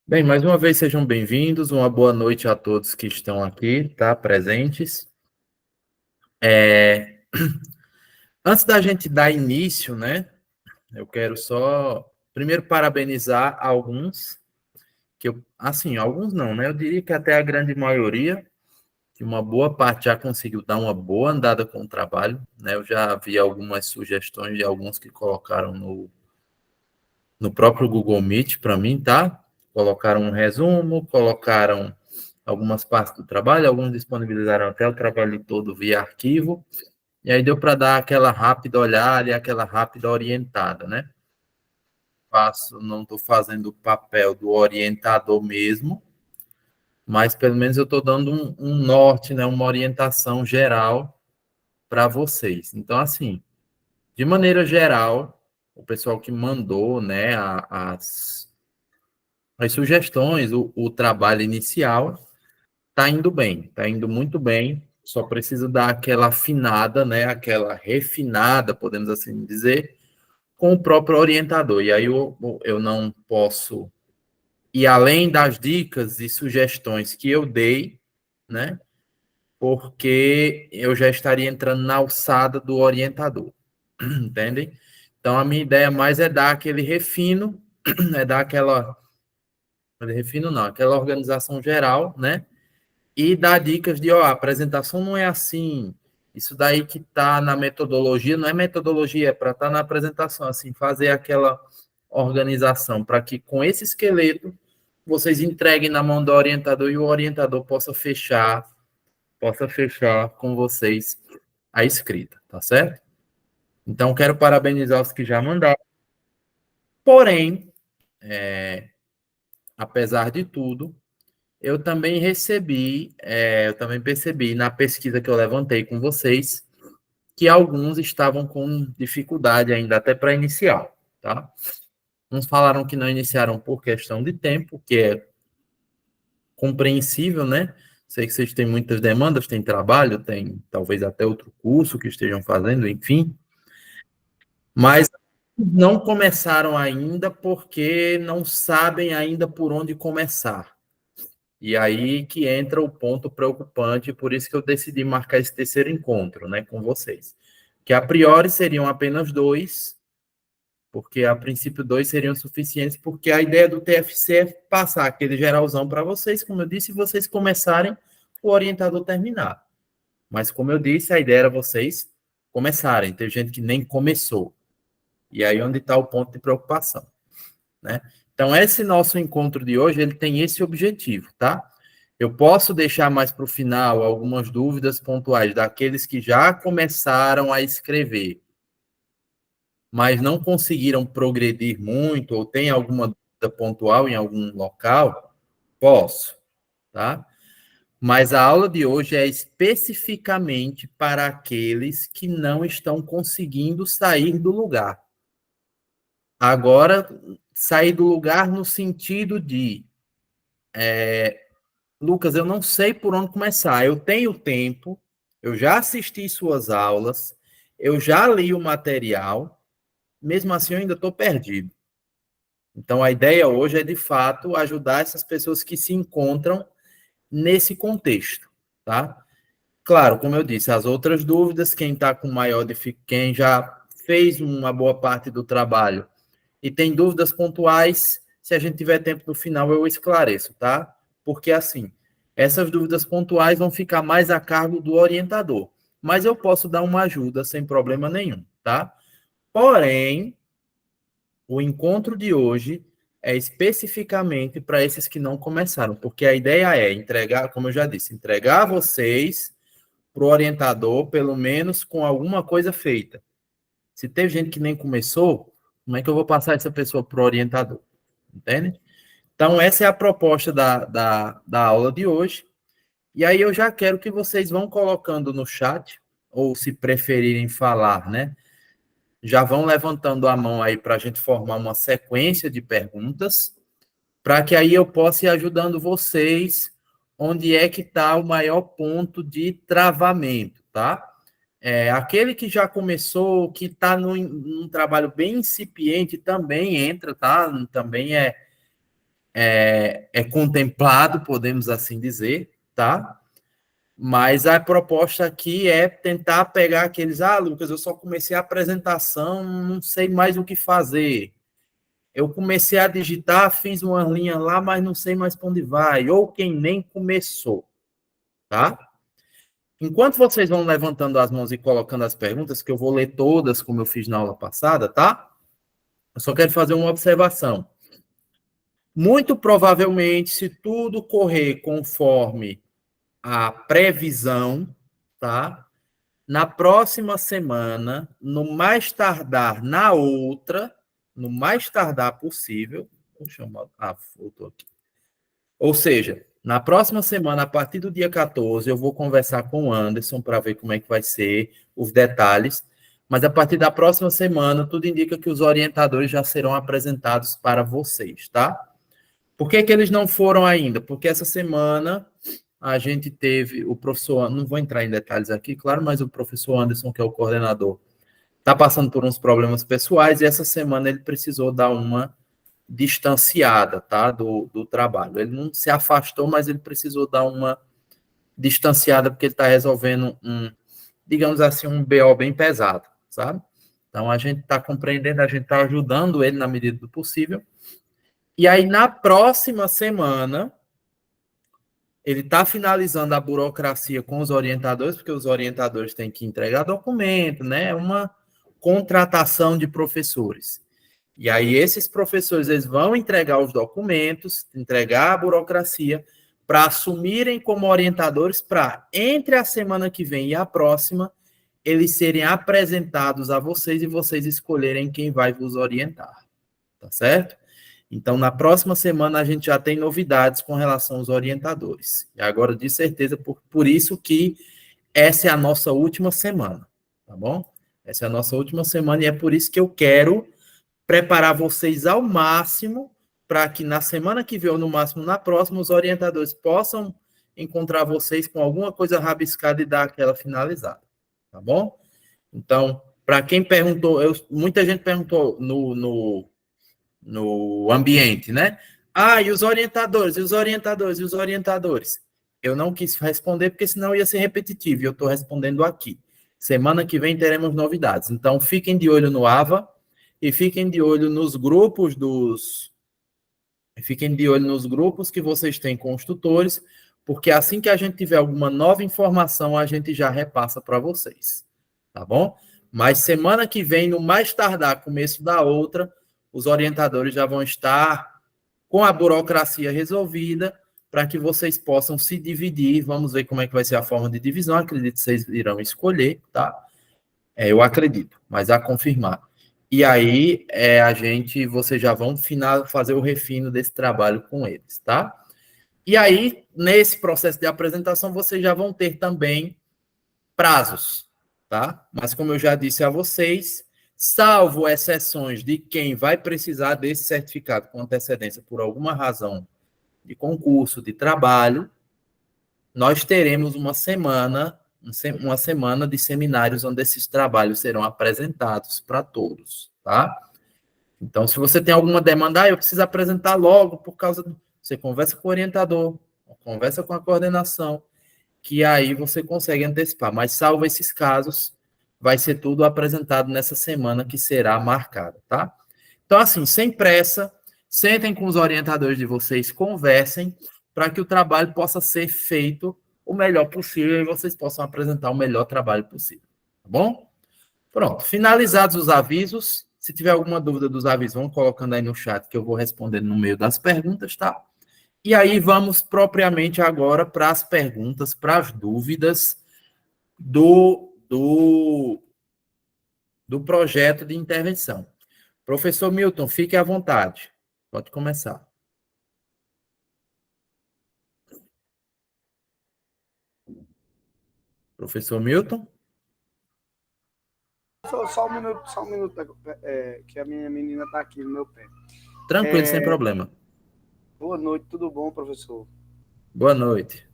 Bem, mais uma vez sejam bem-vindos, uma boa noite a todos que estão aqui, tá, presentes. É, Antes da gente dar início, né, eu quero só primeiro parabenizar alguns, alguns não, né, eu diria que até a grande maioria, que uma boa parte já conseguiu dar uma boa andada com o trabalho, né, eu já vi algumas sugestões de alguns que colocaram no próprio Google Meet para mim, tá? Colocaram um resumo, colocaram algumas partes do trabalho, alguns disponibilizaram até o trabalho todo via arquivo, e aí deu para dar aquela rápida olhada e aquela rápida orientada, né? Não estou fazendo o papel do orientador mesmo, mas pelo menos eu estou dando um norte, né? Uma orientação geral para vocês. Então, assim, de maneira geral, o pessoal que mandou, né, as sugestões, o trabalho inicial, tá indo bem, tá indo muito bem. Só precisa dar aquela afinada, né? Aquela refinada, podemos assim dizer, com o próprio orientador. E aí eu não posso ir além das dicas e sugestões que eu dei, né? Porque eu já estaria entrando na alçada do orientador, entendem? Então a minha ideia mais é dar aquele refino, é dar refino não, aquela organização geral, né? E dar dicas de, ó, a apresentação não é assim, isso daí que está na metodologia, não é metodologia, é para estar na apresentação, assim, fazer aquela organização para que com esse esqueleto vocês entreguem na mão do orientador e o orientador possa fechar com vocês a escrita, tá certo? Então, quero parabenizar os que já mandaram. Porém, apesar de tudo, eu também percebi na pesquisa que eu levantei com vocês, que alguns estavam com dificuldade ainda até para iniciar, tá? Uns falaram que não iniciaram por questão de tempo, que é compreensível, né? Sei que vocês têm muitas demandas, têm trabalho, tem talvez até outro curso que estejam fazendo, enfim, mas não começaram ainda porque não sabem ainda por onde começar. E aí que entra o ponto preocupante, por isso que eu decidi marcar esse terceiro encontro, né, com vocês. Que a priori seriam apenas dois, porque a princípio dois seriam suficientes, porque a ideia do TFC é passar aquele geralzão para vocês, como eu disse, e vocês começarem, o orientador terminar. Mas como eu disse, a ideia era vocês começarem. Tem gente que nem começou. E aí onde está o ponto de preocupação, né? Então esse nosso encontro de hoje, ele tem esse objetivo, tá? Eu posso deixar mais para o final algumas dúvidas pontuais daqueles que já começaram a escrever, mas não conseguiram progredir muito, ou tem alguma dúvida pontual em algum local, posso, tá? Mas a aula de hoje é especificamente para aqueles que não estão conseguindo sair do lugar. Agora, sair do lugar no sentido de, Lucas, eu não sei por onde começar. Eu tenho tempo, eu já assisti suas aulas, eu já li o material, mesmo assim eu ainda estou perdido. Então, a ideia hoje é, de fato, ajudar essas pessoas que se encontram nesse contexto, tá? Claro, como eu disse, as outras dúvidas, quem está com maior dificuldade, quem já fez uma boa parte do trabalho e tem dúvidas pontuais, se a gente tiver tempo no final, eu esclareço, tá? Porque, assim, essas dúvidas pontuais vão ficar mais a cargo do orientador, mas eu posso dar uma ajuda sem problema nenhum, tá? Porém, o encontro de hoje é especificamente para esses que não começaram, porque a ideia é entregar, como eu já disse, entregar vocês para o orientador, pelo menos com alguma coisa feita. Se teve gente que nem começou, como é que eu vou passar essa pessoa para o orientador? Entende? Então, essa é a proposta da aula de hoje. E aí eu já quero que vocês vão colocando no chat, ou se preferirem falar, né? Já vão levantando a mão aí para a gente formar uma sequência de perguntas, para que aí eu possa ir ajudando vocês onde é que está o maior ponto de travamento, tá? Aquele que já começou, que está num trabalho bem incipiente, também entra, tá? Também é contemplado, podemos assim dizer, tá? Mas a proposta aqui é tentar pegar aqueles, Lucas, eu só comecei a apresentação, não sei mais o que fazer. Eu comecei a digitar, fiz uma linha lá, mas não sei mais para onde vai. Ou quem nem começou, tá? Enquanto vocês vão levantando as mãos e colocando as perguntas, que eu vou ler todas, como eu fiz na aula passada, tá? Eu só quero fazer uma observação. Muito provavelmente, se tudo correr conforme a previsão, tá? Na próxima semana, no mais tardar na outra, no mais tardar possível, vou chamar, voltou aqui. Ou seja, na próxima semana, a partir do dia 14, eu vou conversar com o Anderson para ver como é que vai ser os detalhes, mas a partir da próxima semana, tudo indica que os orientadores já serão apresentados para vocês, tá? Por que eles não foram ainda? Porque essa semana a gente teve o professor, não vou entrar em detalhes aqui, claro, mas o professor Anderson, que é o coordenador, está passando por uns problemas pessoais e essa semana ele precisou dar uma distanciada, tá, do trabalho. Ele não se afastou, mas ele precisou dar uma distanciada porque ele está resolvendo digamos assim, um BO bem pesado, sabe? Então a gente está compreendendo, a gente está ajudando ele na medida do possível. E aí na próxima semana ele está finalizando a burocracia com os orientadores, porque os orientadores têm que entregar documento, né? É uma contratação de professores. E aí esses professores eles vão entregar os documentos, entregar a burocracia, para assumirem como orientadores, para, entre a semana que vem e a próxima, eles serem apresentados a vocês e vocês escolherem quem vai vos orientar. Tá certo? Então, na próxima semana, a gente já tem novidades com relação aos orientadores. E agora, de certeza, por isso que essa é a nossa última semana, tá bom? Essa é a nossa última semana e é por isso que eu quero preparar vocês ao máximo para que na semana que vem ou no máximo na próxima, os orientadores possam encontrar vocês com alguma coisa rabiscada e dar aquela finalizada, tá bom? Então, para quem perguntou, muita gente perguntou no ambiente, né? E os orientadores, e os orientadores, e os orientadores. Eu não quis responder porque senão ia ser repetitivo e eu estou respondendo aqui. Semana que vem teremos novidades. Então, fiquem de olho no AVA e fiquem de olho nos grupos Fiquem de olho nos grupos que vocês têm com os tutores, porque assim que a gente tiver alguma nova informação, a gente já repassa para vocês. Tá bom? Mas semana que vem, no mais tardar, começo da outra, os orientadores já vão estar com a burocracia resolvida para que vocês possam se dividir. Vamos ver como é que vai ser a forma de divisão. Acredito que vocês irão escolher, tá? Eu acredito, mas a confirmar. E aí, vocês já vão fazer o refino desse trabalho com eles, tá? E aí, nesse processo de apresentação, vocês já vão ter também prazos, tá? Mas como eu já disse a vocês, salvo exceções de quem vai precisar desse certificado com antecedência por alguma razão de concurso, de trabalho, nós teremos uma semana de seminários onde esses trabalhos serão apresentados para todos, tá? Então, se você tem alguma demanda, eu preciso apresentar logo por causa do... Você conversa com o orientador, conversa com a coordenação, que aí você consegue antecipar. Mas, salvo esses casos, vai ser tudo apresentado nessa semana que será marcada, tá? Então, assim, sem pressa, sentem com os orientadores de vocês, conversem, para que o trabalho possa ser feito o melhor possível e vocês possam apresentar o melhor trabalho possível, tá bom? Pronto, finalizados os avisos, se tiver alguma dúvida dos avisos, vão colocando aí no chat que eu vou respondendo no meio das perguntas, tá? E aí vamos propriamente agora para as perguntas, para as dúvidas do projeto de intervenção. Professor Milton, fique à vontade. Pode começar. Professor Milton? Só um minuto, que a minha menina está aqui no meu pé. Tranquilo, sem problema. Boa noite, tudo bom, professor? Boa noite.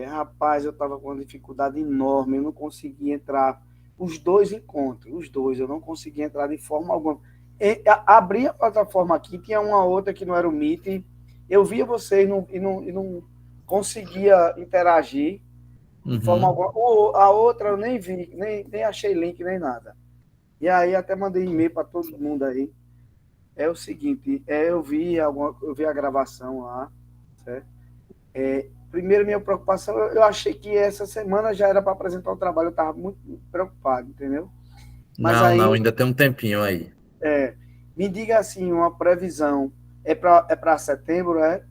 Rapaz, eu estava com uma dificuldade enorme, eu não conseguia entrar. Os dois encontros, eu não conseguia entrar de forma alguma. Abri a plataforma aqui, tinha uma outra que não era o Meet, eu via vocês e não conseguia interagir de forma alguma. A outra eu nem vi, nem achei link, nem nada. E aí até mandei e-mail para todo mundo aí. É o seguinte, eu vi a gravação lá, certo? Primeiro, minha preocupação, eu achei que essa semana já era para apresentar o trabalho, eu estava muito preocupado, entendeu? Mas Não, aí, ainda tem um tempinho aí. me diga assim, uma previsão, é para setembro, é?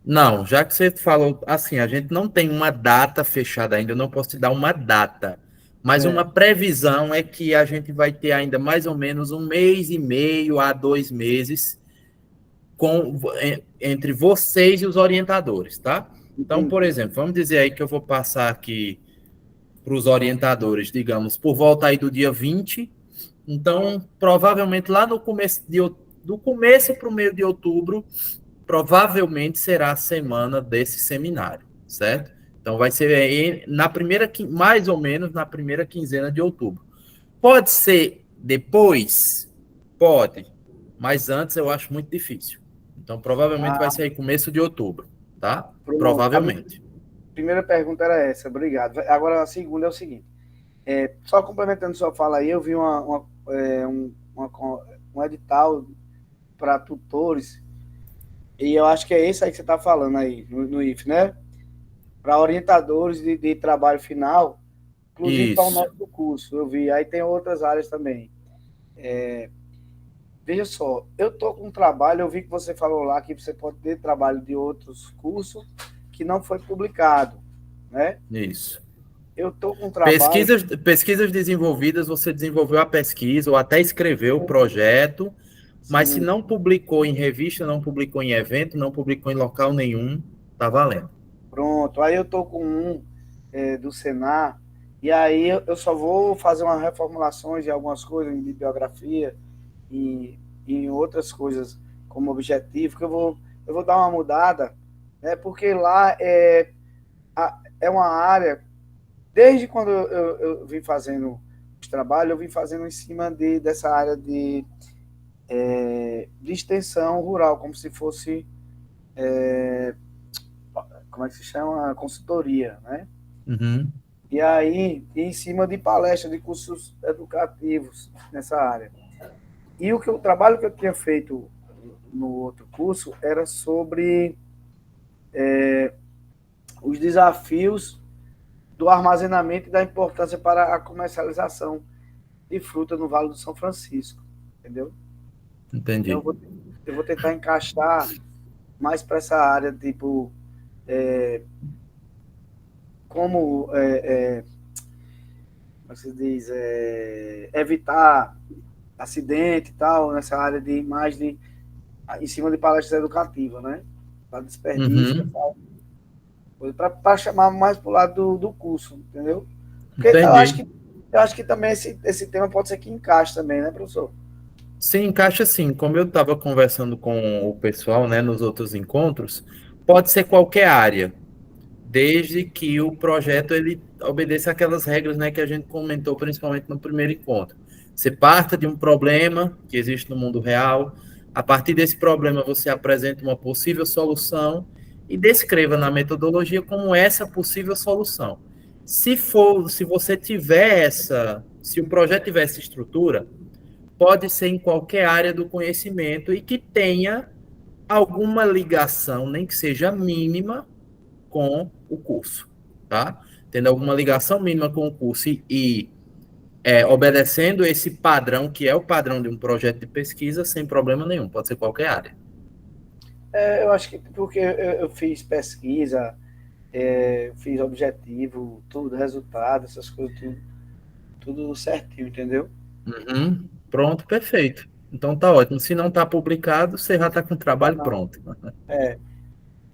Não, já que você falou assim, a gente não tem uma data fechada ainda, eu não posso te dar uma data, mas uma Certo. previsão é que a gente vai ter ainda mais ou menos 1 mês e meio a 2 meses entre vocês e os orientadores, tá? Então, por Entendi. exemplo, vamos dizer aí que eu vou passar aqui para os orientadores, digamos, por volta aí do dia 20. Então, provavelmente lá no começo do começo para o meio de outubro, provavelmente será a semana desse seminário, certo? Então vai ser aí mais ou menos na primeira quinzena de outubro. Pode ser depois? Pode, mas antes eu acho muito difícil. Então provavelmente vai Ah, ser aí começo de outubro, tá? pronto. A minha Provavelmente. primeira pergunta era essa, obrigado. Agora a segunda é o seguinte, só complementando sua fala aí, eu vi um edital para tutores, e eu acho que é esse aí que você está falando aí, no IF, né? Para orientadores de trabalho final, inclusive para o Isso. nosso curso, eu vi. Aí tem outras áreas também. Veja só, eu estou com um trabalho, eu vi que você falou lá que você pode ter trabalho de outros cursos que não foi publicado, né? Isso. Eu estou com um trabalho. Pesquisas desenvolvidas, você desenvolveu a pesquisa ou até escreveu o projeto, mas se Sim, não publicou em revista, não publicou em evento, não publicou em local nenhum, tá valendo. pronto. Aí eu estou com do Senar, e aí eu só vou fazer umas reformulações de algumas coisas em bibliografia e em outras coisas como objetivo, que eu vou dar uma mudada, né? Porque lá é uma área, desde quando eu vim fazendo os trabalhos, eu vim fazendo em cima dessa área de extensão rural, como se fosse, como é que se chama? Consultoria, né? Uhum, E aí, em cima de palestras, de cursos educativos nessa área. E o trabalho que eu tinha feito no outro curso era sobre os desafios do armazenamento e da importância para a comercialização de fruta no Vale do São Francisco, entendeu? Então, entendi. eu vou tentar encaixar mais para essa área, tipo, como, como se diz, evitar acidente e tal, nessa área de mais em cima de palestras educativas, né? Para desperdício, Uhum, para chamar mais para o lado do curso, entendeu? Porque entendi. eu acho que também esse tema pode ser que encaixe também, né, professor? Sim, encaixa sim. Como eu estava conversando com o pessoal, né, nos outros encontros, pode ser qualquer área, desde que o projeto ele obedeça aquelas regras, né, que a gente comentou principalmente no primeiro encontro. Você parta de um problema que existe no mundo real, a partir desse problema você apresenta uma possível solução e descreva na metodologia como essa possível solução. Se você tiver se o projeto tiver essa estrutura, pode ser em qualquer área do conhecimento e que tenha alguma ligação, nem que seja mínima, com o curso, tá? Tendo alguma ligação mínima com o curso e obedecendo esse padrão, que é o padrão de um projeto de pesquisa, sem problema nenhum, pode ser qualquer área. Eu acho que porque eu fiz pesquisa, fiz objetivo, tudo, resultado, essas coisas, tudo certinho, entendeu? Uhum. Pronto, perfeito. Então tá ótimo. Se não está publicado, você já está com o Ah, trabalho não. pronto. É,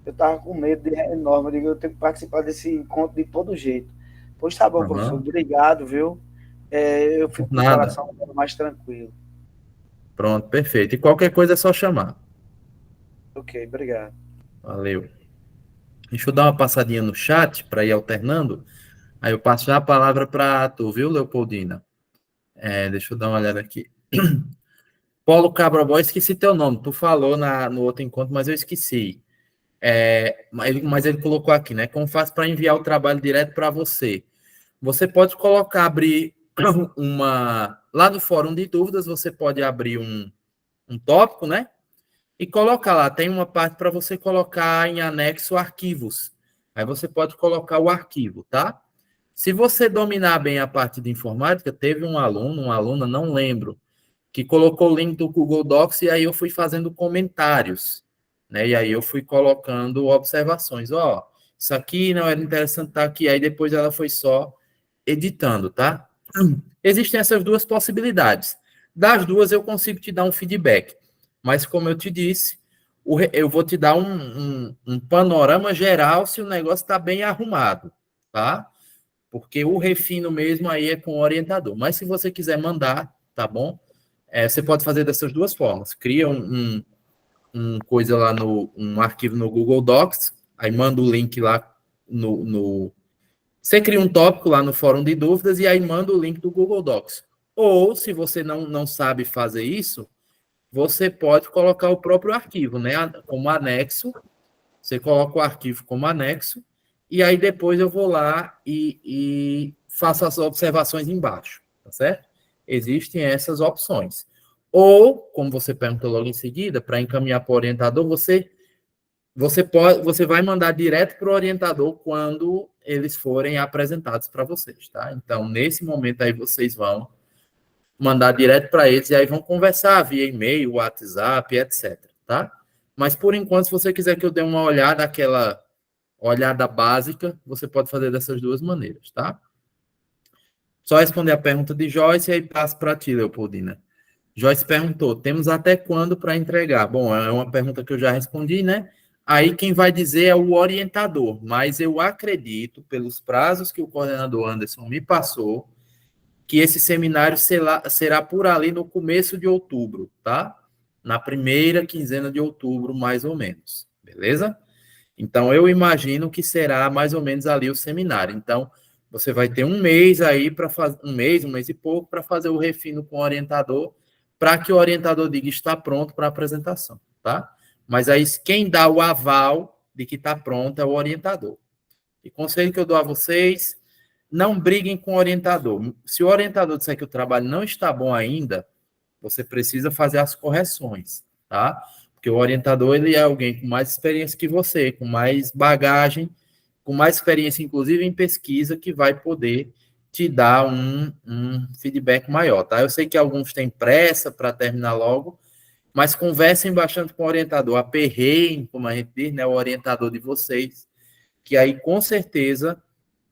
eu tava com medo enorme, eu digo, eu tenho que participar desse encontro de todo jeito. Pois tá bom, professor, Uhum. obrigado, viu? Eu Por fico com o nada. coração mais tranquilo. Pronto, perfeito. E qualquer coisa é só chamar. Ok, obrigado. Valeu. Deixa eu dar uma passadinha no chat para ir alternando. Aí eu passo já a palavra para tu, viu, Leopoldina? Deixa eu dar uma olhada aqui. Paulo Cabra esqueci teu nome. Tu falou no outro encontro, mas eu esqueci. Mas ele colocou aqui, né? Como faz para enviar o trabalho direto para você? Você pode abrir uma. Lá no fórum de dúvidas, você pode abrir um tópico, né? E colocar lá. Tem uma parte para você colocar em anexo arquivos. Aí você pode colocar o arquivo, tá? Se você dominar bem a parte de informática, teve um aluno, uma aluna, não lembro, que colocou o link do Google Docs e aí eu fui fazendo comentários, né? E aí eu fui colocando observações. Ó, isso aqui não era interessante estar aqui. Aí depois ela foi só editando, tá? Existem essas duas possibilidades. Das duas eu consigo te dar um feedback. Mas como eu te disse, eu vou te dar um panorama geral se o negócio está bem arrumado, tá? Porque o refino mesmo aí é com o orientador. Mas se você quiser mandar, tá bom? Você pode fazer dessas duas formas. Cria um coisa lá um arquivo no Google Docs, aí manda o link lá Você cria um tópico lá no fórum de dúvidas e aí manda o link do Google Docs. Ou, se você não sabe fazer isso, você pode colocar o próprio arquivo, né? Como anexo. Você coloca o arquivo como anexo, e aí depois eu vou lá e faço as observações embaixo, tá certo? Existem essas opções. Ou, como você perguntou logo em seguida, para encaminhar para o orientador, você vai mandar direto para o orientador quando eles forem apresentados para vocês, tá? Então, nesse momento aí, vocês vão mandar direto para eles e aí vão conversar via e-mail, WhatsApp, etc, tá? Mas, por enquanto, se você quiser que eu dê uma olhada, aquela olhada básica, você pode fazer dessas duas maneiras, tá? Só responder a pergunta de Joyce e aí passo para ti, Leopoldina. Joyce perguntou: temos até quando para entregar? Bom, é uma pergunta que eu já respondi, né? Aí quem vai dizer é o orientador, mas eu acredito, pelos prazos que o coordenador Anderson me passou, que esse seminário será por ali no começo de outubro, tá? Na primeira quinzena de outubro, mais ou menos, beleza? Então, eu imagino que será mais ou menos ali o seminário. Então, você vai ter um mês aí para fazer, um mês e pouco, para fazer o refino com o orientador, para que o orientador diga está pronto para a apresentação, tá? Mas aí, quem dá o aval de que está pronto é o orientador. E conselho que eu dou a vocês: não briguem com o orientador. Se o orientador disser que o trabalho não está bom ainda, você precisa fazer as correções, tá? Porque o orientador, ele é alguém com mais experiência que você, com mais bagagem, com mais experiência, inclusive, em pesquisa, que vai poder te dar um feedback maior, tá? Eu sei que alguns têm pressa para terminar logo, mas conversem bastante com o orientador, aperreiem, como a gente diz, né, o orientador de vocês, que aí, com certeza,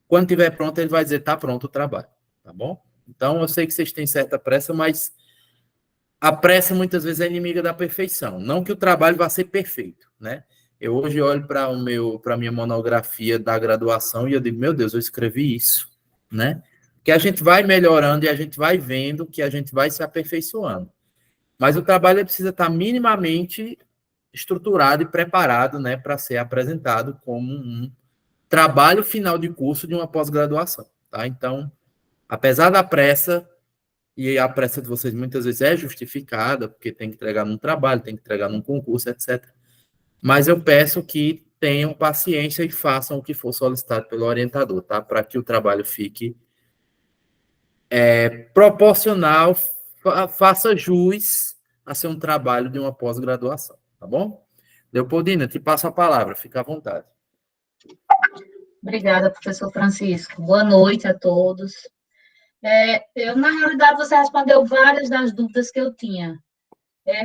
quando estiver pronto, ele vai dizer, tá pronto o trabalho, tá bom? Então, eu sei que vocês têm certa pressa, mas a pressa muitas vezes é inimiga da perfeição. Não que o trabalho vá ser perfeito, né? Eu hoje olho para a minha monografia da graduação e eu digo, meu Deus, eu escrevi isso, né? Que a gente vai melhorando e a gente vai vendo que a gente vai se aperfeiçoando. Mas o trabalho precisa estar minimamente estruturado e preparado, né, para ser apresentado como um trabalho final de curso de uma pós-graduação, tá? Então, apesar da pressa, e a pressa de vocês muitas vezes é justificada, porque tem que entregar num trabalho, tem que entregar num concurso, etc. Mas eu peço que tenham paciência e façam o que for solicitado pelo orientador, tá? Para que o trabalho fique proporcional, faça jus a ser um trabalho de uma pós-graduação, tá bom? Leopoldina, te passo a palavra, fica à vontade. Obrigada, professor Francisco. Boa noite a todos. Na realidade, você respondeu várias das dúvidas que eu tinha.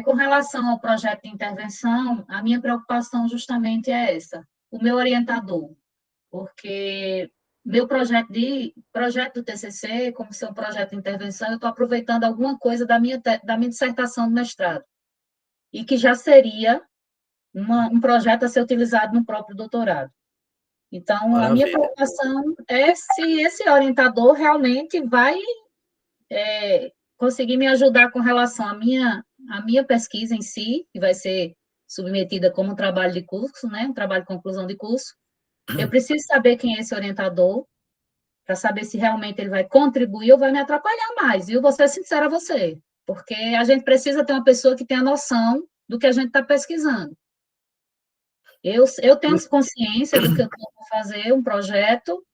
Com relação ao projeto de intervenção, a minha preocupação justamente é essa, o meu orientador, porque meu projeto do TCC, como ser um projeto de intervenção, eu estou aproveitando alguma coisa da minha dissertação de mestrado, e que já seria um projeto a ser utilizado no próprio doutorado. Então, maravilha. A minha preocupação é se esse orientador realmente vai conseguir me ajudar com relação à minha pesquisa em si, que vai ser submetida como um trabalho de curso, né, um trabalho de conclusão de curso. Eu preciso saber quem é esse orientador, para saber se realmente ele vai contribuir ou vai me atrapalhar mais, viu? Vou ser sincera a você, porque a gente precisa ter uma pessoa que tenha noção do que a gente está pesquisando. Eu tenho consciência do que eu estou fazer, um projeto,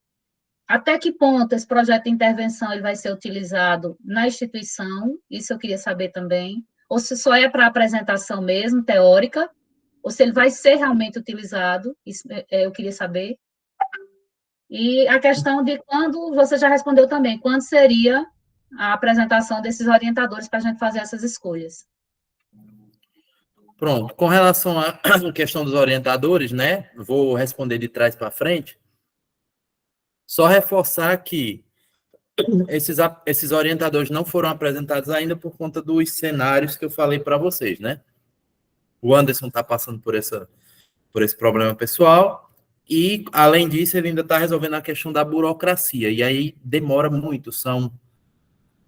até que ponto esse projeto de intervenção ele vai ser utilizado na instituição, isso eu queria saber também, ou se só é para apresentação mesmo, teórica, ou se ele vai ser realmente utilizado, isso eu queria saber. E a questão de quando, você já respondeu também, quando seria a apresentação desses orientadores para a gente fazer essas escolhas. Pronto. Com relação à questão dos orientadores, né? Vou responder de trás para frente. Só reforçar que esses orientadores não foram apresentados ainda por conta dos cenários que eu falei para vocês, né? O Anderson está passando por esse problema pessoal e, além disso, ele ainda está resolvendo a questão da burocracia. E aí demora muito,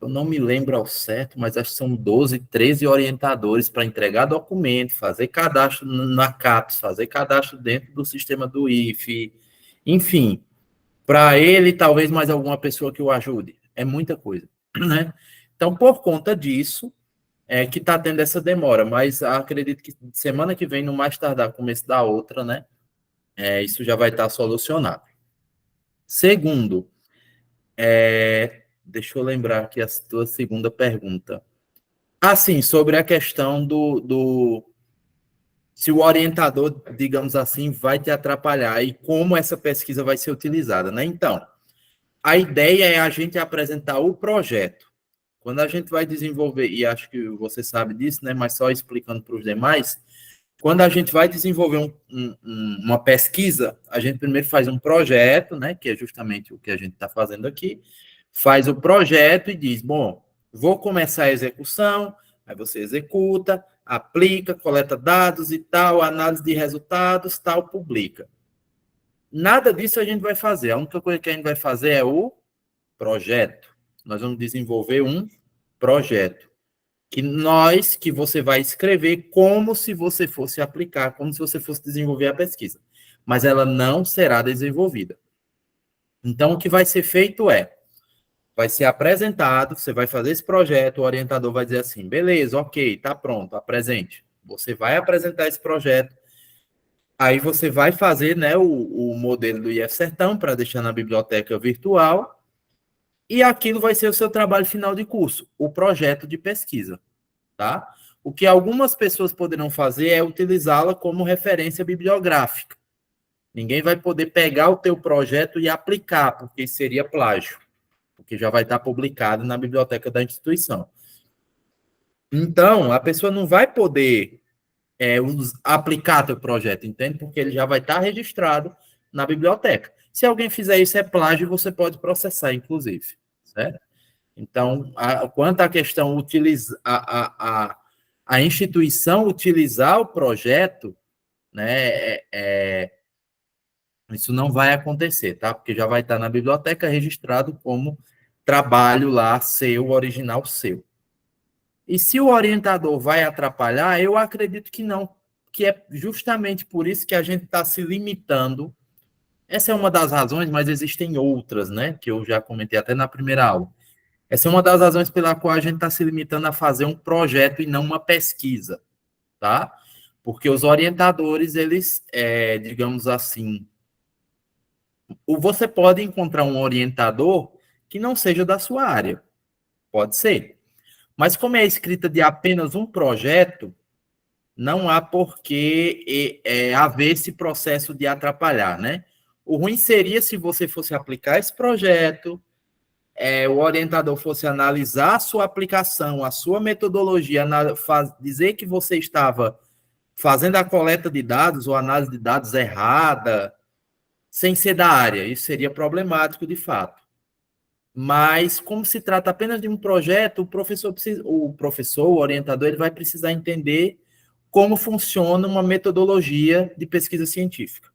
eu não me lembro ao certo, mas acho que são 12, 13 orientadores para entregar documento, fazer cadastro na CAPES, fazer cadastro dentro do sistema do IFE, enfim, para ele, talvez mais alguma pessoa que o ajude. É muita coisa, né? Então, por conta disso, é que está tendo essa demora, mas acredito que semana que vem, no mais tardar, começo da outra, né? Isso já vai estar solucionado. Segundo, deixa eu lembrar aqui a tua segunda pergunta. Sim, sobre a questão se o orientador, digamos assim, vai te atrapalhar e como essa pesquisa vai ser utilizada, né? Então, a ideia é a gente apresentar o projeto. Quando a gente vai desenvolver, e acho que você sabe disso, né? Mas só explicando para os demais, quando a gente vai desenvolver uma pesquisa, a gente primeiro faz um projeto, né? Que é justamente o que a gente está fazendo aqui, faz o projeto e diz, bom, vou começar a execução, aí você executa, aplica, coleta dados e tal, análise de resultados, tal, publica. Nada disso a gente vai fazer. A única coisa que a gente vai fazer é o projeto. Nós vamos desenvolver um projeto que você vai escrever como se você fosse aplicar, como se você fosse desenvolver a pesquisa. Mas ela não será desenvolvida. Então, o que vai ser feito vai ser apresentado, você vai fazer esse projeto, o orientador vai dizer assim, beleza, ok, tá pronto, apresente. Você vai apresentar esse projeto, aí você vai fazer, né, o modelo do IF Sertão para deixar na biblioteca virtual, e aquilo vai ser o seu trabalho final de curso, o projeto de pesquisa, tá? O que algumas pessoas poderão fazer é utilizá-la como referência bibliográfica. Ninguém vai poder pegar o teu projeto e aplicar, porque seria plágio, porque já vai estar publicado na biblioteca da instituição. Então, a pessoa não vai poder aplicar teu projeto, entende? Porque ele já vai estar registrado na biblioteca. Se alguém fizer isso, é plágio, você pode processar, inclusive, certo? Então, quanto à questão, a instituição utilizar o projeto, né, isso não vai acontecer, tá? Porque já vai estar na biblioteca registrado como trabalho lá seu, original seu. E se o orientador vai atrapalhar, eu acredito que não, que é justamente por isso que a gente está se limitando. Essa é uma das razões, mas existem outras, né? Que eu já comentei até na primeira aula. Essa é uma das razões pela qual a gente está se limitando a fazer um projeto e não uma pesquisa, tá? Porque os orientadores, eles, digamos assim, você pode encontrar um orientador que não seja da sua área, pode ser. Mas como é escrita de apenas um projeto, não há por que haver esse processo de atrapalhar, né? O ruim seria se você fosse aplicar esse projeto, o orientador fosse analisar a sua aplicação, a sua metodologia, dizer que você estava fazendo a coleta de dados ou análise de dados errada, sem ser da área. Isso seria problemático, de fato. Mas, como se trata apenas de um projeto, o orientador, ele vai precisar entender como funciona uma metodologia de pesquisa científica.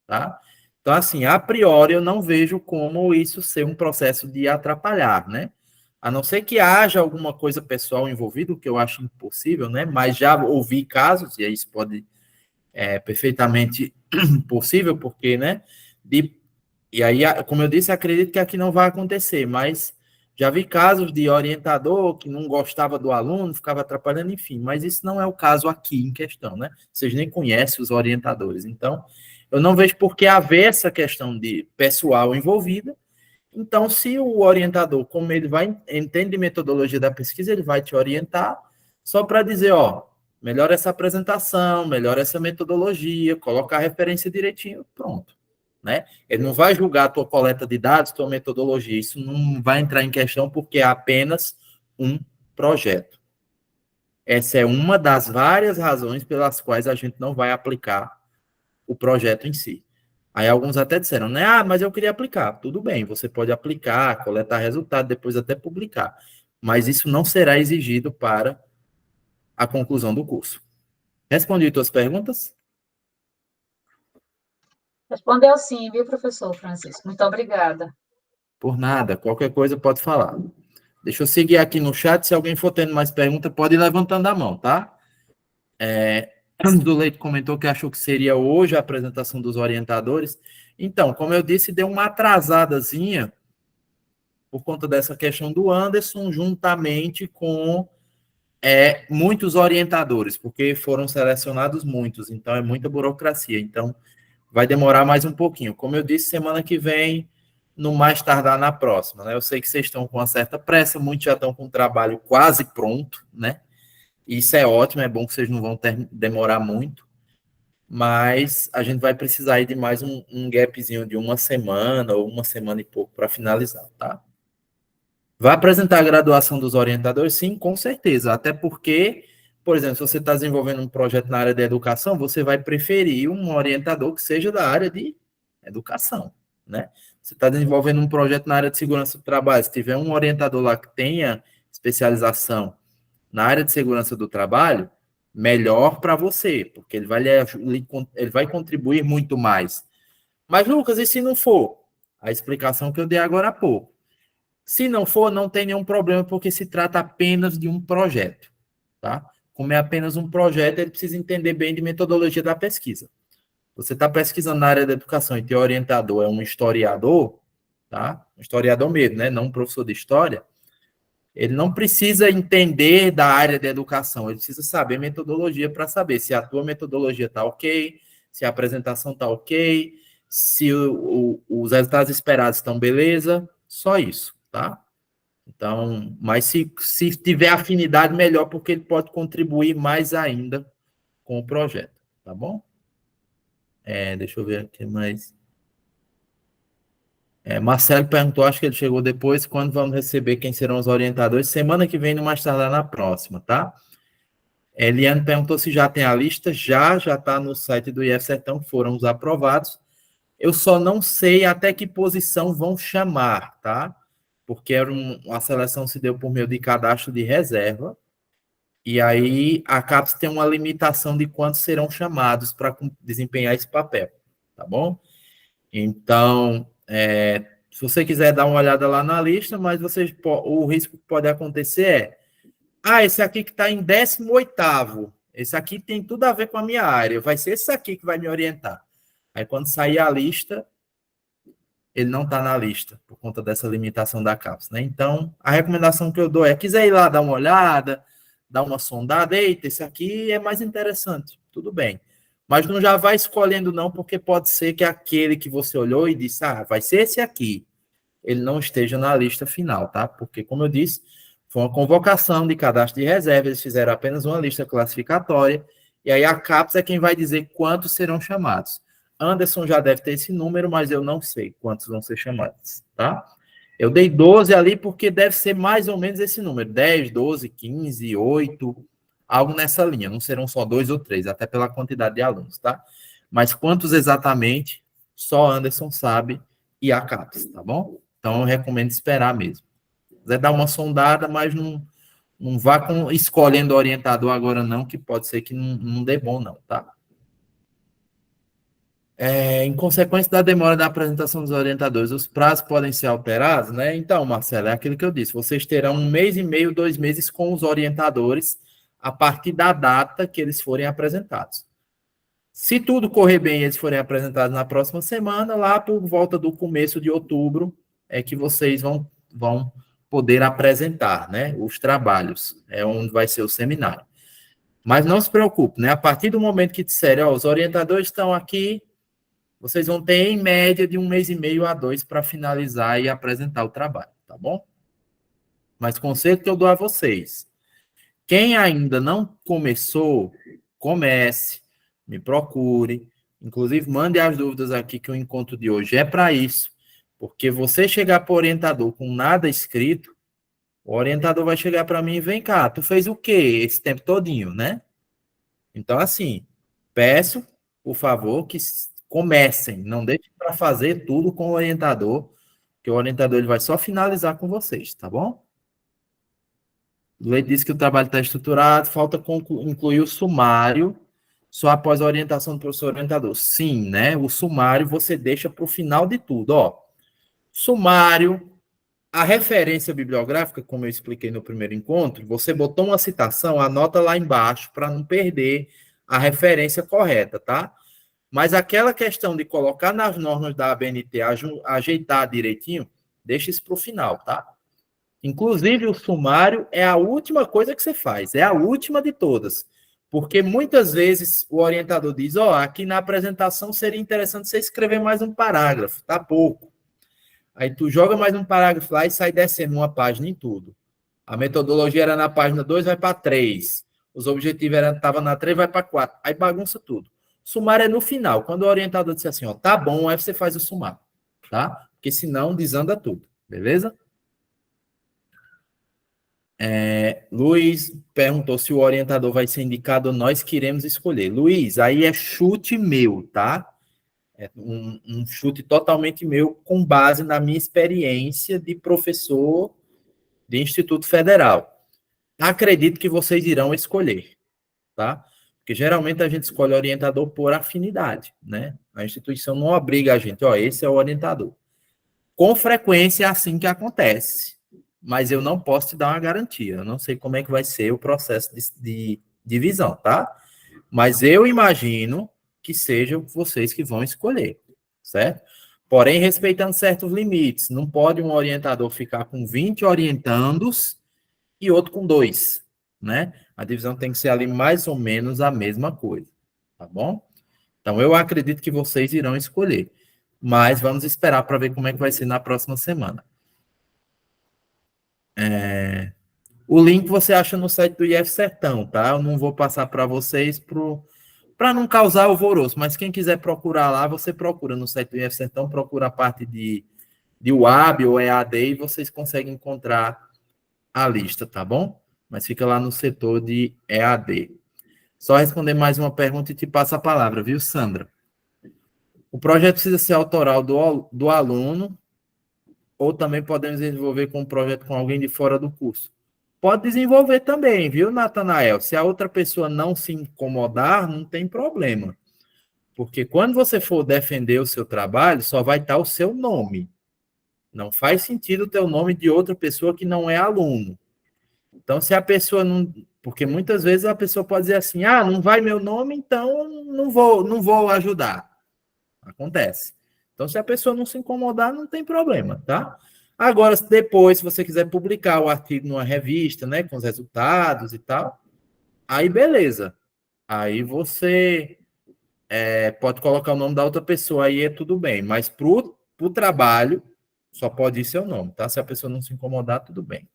Tá? Então, assim, a priori, eu não vejo como isso ser um processo de atrapalhar, né? A não ser que haja alguma coisa pessoal envolvida, o que eu acho impossível, né? Mas já ouvi casos, e isso pode perfeitamente possível, porque, né? E aí, como eu disse, acredito que aqui não vai acontecer, mas Já vi casos de orientador que não gostava do aluno, ficava atrapalhando, enfim, mas isso não é o caso aqui em questão, né? Vocês nem conhecem os orientadores. Então, eu não vejo por que haver essa questão de pessoal envolvida. Então, se o orientador, como ele entende metodologia da pesquisa, ele vai te orientar só para dizer, ó, melhora essa apresentação, melhora essa metodologia, coloca a referência direitinho, pronto. Né? Ele não vai julgar a tua coleta de dados, tua metodologia, isso não vai entrar em questão porque é apenas um projeto. Essa é uma das várias razões pelas quais a gente não vai aplicar o projeto em si. Aí alguns até disseram, né? Ah, mas eu queria aplicar. Tudo bem, você pode aplicar, coletar resultado, depois até publicar. Mas isso não será exigido para a conclusão do curso. Respondi tuas perguntas? Respondeu sim, viu, professor Francisco? Muito obrigada. Por nada, qualquer coisa pode falar. Deixa eu seguir aqui no chat, se alguém for tendo mais pergunta, pode ir levantando a mão, tá? Do Leite comentou que achou que seria hoje a apresentação dos orientadores. Então, como eu disse, deu uma atrasadazinha por conta dessa questão do Anderson, juntamente com muitos orientadores, porque foram selecionados muitos, então é muita burocracia. Então, vai demorar mais um pouquinho. Como eu disse, semana que vem, no mais tardar na próxima, né? Eu sei que vocês estão com uma certa pressa, muitos já estão com o trabalho quase pronto, né? Isso é ótimo, é bom que vocês não vão demorar muito, mas a gente vai precisar aí de mais um gapzinho de uma semana ou uma semana e pouco para finalizar, tá? Vai apresentar a graduação dos orientadores? Sim, com certeza, até porque, por exemplo, se você está desenvolvendo um projeto na área de educação, você vai preferir um orientador que seja da área de educação, né? Você está desenvolvendo um projeto na área de segurança do trabalho, se tiver um orientador lá que tenha especialização na área de segurança do trabalho, melhor para você, porque ele vai contribuir muito mais. Mas, Lucas, e se não for? A explicação que eu dei agora há pouco. Se não for, não tem nenhum problema, porque se trata apenas de um projeto, tá? Como é apenas um projeto, ele precisa entender bem de metodologia da pesquisa. Você está pesquisando na área da educação e teu orientador é um historiador, tá? Um historiador mesmo, né? Não um professor de história. Ele não precisa entender da área da educação, ele precisa saber metodologia para saber se a tua metodologia está ok, se a apresentação está ok, se os resultados esperados estão beleza, só isso, tá? Então, mas se tiver afinidade, melhor, porque ele pode contribuir mais ainda com o projeto, tá bom? Deixa eu ver aqui mais. Marcelo perguntou, acho que ele chegou depois, quando vamos receber quem serão os orientadores? Semana que vem, no mais tardar na próxima, tá? Eliane perguntou se já tem a lista. Já está no site do IF Sertão, foram os aprovados. Eu só não sei até que posição vão chamar, tá? Porque a seleção se deu por meio de cadastro de reserva, e aí a CAPES tem uma limitação de quantos serão chamados para desempenhar esse papel, tá bom? Então, se você quiser dar uma olhada lá na lista, mas o risco que pode acontecer esse aqui que está em 18º, esse aqui tem tudo a ver com a minha área, vai ser esse aqui que vai me orientar. Aí, quando sair a lista, ele não está na lista, por conta dessa limitação da CAPES, né? Então, a recomendação que eu dou quiser ir lá dar uma olhada, dar uma sondada, eita, esse aqui é mais interessante, tudo bem. Mas não já vai escolhendo não, porque pode ser que aquele que você olhou e disse, vai ser esse aqui, ele não esteja na lista final, tá? Porque, como eu disse, foi uma convocação de cadastro de reserva, eles fizeram apenas uma lista classificatória, e aí a CAPES é quem vai dizer quantos serão chamados. Anderson já deve ter esse número, mas eu não sei quantos vão ser chamados, tá? Eu dei 12 ali porque deve ser mais ou menos esse número, 10, 12, 15, 8, algo nessa linha, não serão só 2 ou 3, até pela quantidade de alunos, tá? Mas quantos exatamente, só Anderson sabe e a CAPES, tá bom? Então eu recomendo esperar mesmo. Quiser dar uma sondada, mas não vá escolhendo orientador agora não, que pode ser que não dê bom não, tá? Em consequência da demora da apresentação dos orientadores, os prazos podem ser alterados, né? Então, Marcelo, é aquilo que eu disse, vocês terão 1 mês e meio, 2 meses com os orientadores a partir da data que eles forem apresentados. Se tudo correr bem e eles forem apresentados na próxima semana, lá por volta do começo de outubro, é que vocês vão poder apresentar, né, os trabalhos. É onde vai ser o seminário. Mas não se preocupe, né? A partir do momento que disserem, ó, os orientadores estão aqui, vocês vão ter, em média, de 1 mês e meio a 2 para finalizar e apresentar o trabalho, tá bom? Mas conselho que eu dou a vocês, quem ainda não começou, comece, me procure, inclusive mande as dúvidas aqui, que o encontro de hoje é para isso, porque você chegar para o orientador com nada escrito, o orientador vai chegar para mim e vem cá, tu fez o quê esse tempo todinho, né? Então, assim, peço, por favor, que comecem, não deixem para fazer tudo com o orientador, que o orientador ele vai só finalizar com vocês, tá bom? O Leite disse que o trabalho está estruturado, falta incluir o sumário só após a orientação do professor orientador. Sim, né? O sumário você deixa para o final de tudo, ó. Sumário, a referência bibliográfica, como eu expliquei no primeiro encontro, você botou uma citação, anota lá embaixo para não perder a referência correta, tá? Mas aquela questão de colocar nas normas da ABNT, ajeitar direitinho, deixa isso para o final, tá? Inclusive, o sumário é a última coisa que você faz, é a última de todas. Porque muitas vezes o orientador diz, ó, aqui na apresentação seria interessante você escrever mais um parágrafo, tá pouco. Aí tu joga mais um parágrafo lá e sai descendo uma página em tudo. A metodologia era na página 2, vai para 3. Os objetivos estavam na 3, vai para 4. Aí bagunça tudo. Sumário é no final. Quando o orientador disser assim, ó, tá bom, aí você faz o sumário, tá? Porque senão desanda tudo, beleza? Luiz perguntou se o orientador vai ser indicado, nós queremos escolher. Luiz, aí é chute meu, tá? É um chute totalmente meu, com base na minha experiência de professor de Instituto Federal. Acredito que vocês irão escolher, tá? Porque geralmente a gente escolhe orientador por afinidade, né? A instituição não obriga a gente, ó, esse é o orientador. Com frequência é assim que acontece, mas eu não posso te dar uma garantia. Eu não sei como é que vai ser o processo de divisão, tá? Mas eu imagino que sejam vocês que vão escolher, certo? Porém, respeitando certos limites. Não pode um orientador ficar com 20 orientandos e outro com 2, né? A divisão tem que ser ali mais ou menos a mesma coisa, tá bom? Então, eu acredito que vocês irão escolher. Mas vamos esperar para ver como é que vai ser na próxima semana. O link você acha no site do IF Sertão, tá? Eu não vou passar para vocês para não causar alvoroço, mas quem quiser procurar lá, você procura no site do IF Sertão, procura a parte de UAB ou EAD e vocês conseguem encontrar a lista, tá bom? Mas fica lá no setor de EAD. Só responder mais uma pergunta e te passo a palavra, viu, Sandra? O projeto precisa ser autoral do aluno ou também podemos desenvolver com um projeto com alguém de fora do curso? Pode desenvolver também, viu, Natanael? Se a outra pessoa não se incomodar, não tem problema. Porque quando você for defender o seu trabalho, só vai estar o seu nome. Não faz sentido ter o nome de outra pessoa que não é aluno. Então, se a pessoa não... Porque muitas vezes a pessoa pode dizer assim, ah, não vai meu nome, então não vou ajudar. Acontece. Então, se a pessoa não se incomodar, não tem problema, tá? Agora, depois, se você quiser publicar o artigo numa revista, né, com os resultados e tal, aí beleza. Aí você pode colocar o nome da outra pessoa, aí é tudo bem. Mas pro trabalho, só pode ir seu nome, tá? Se a pessoa não se incomodar, tudo bem.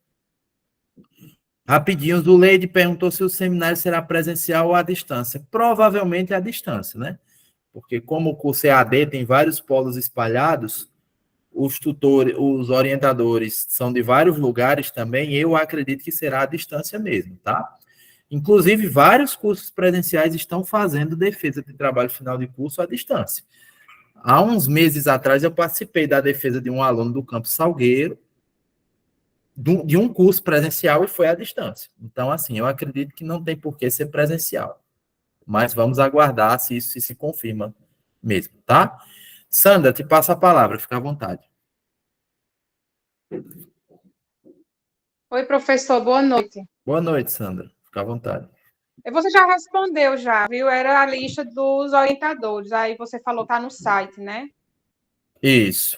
Rapidinho, o Leide perguntou se o seminário será presencial ou à distância. Provavelmente à distância, né? Porque como o curso EAD tem vários polos espalhados, os tutores, os orientadores são de vários lugares também, eu acredito que será à distância mesmo, tá? Inclusive, vários cursos presenciais estão fazendo defesa de trabalho final de curso à distância. Há uns meses atrás, eu participei da defesa de um aluno do Campus Salgueiro, de um curso presencial e foi à distância. Então, assim, eu acredito que não tem por que ser presencial. Mas vamos aguardar se isso se confirma mesmo, tá? Sandra, te passo a palavra, fica à vontade. Oi, professor, boa noite. Boa noite, Sandra, fica à vontade. Você já respondeu, viu? Era a lista dos orientadores. Aí você falou que está no site, né? Isso.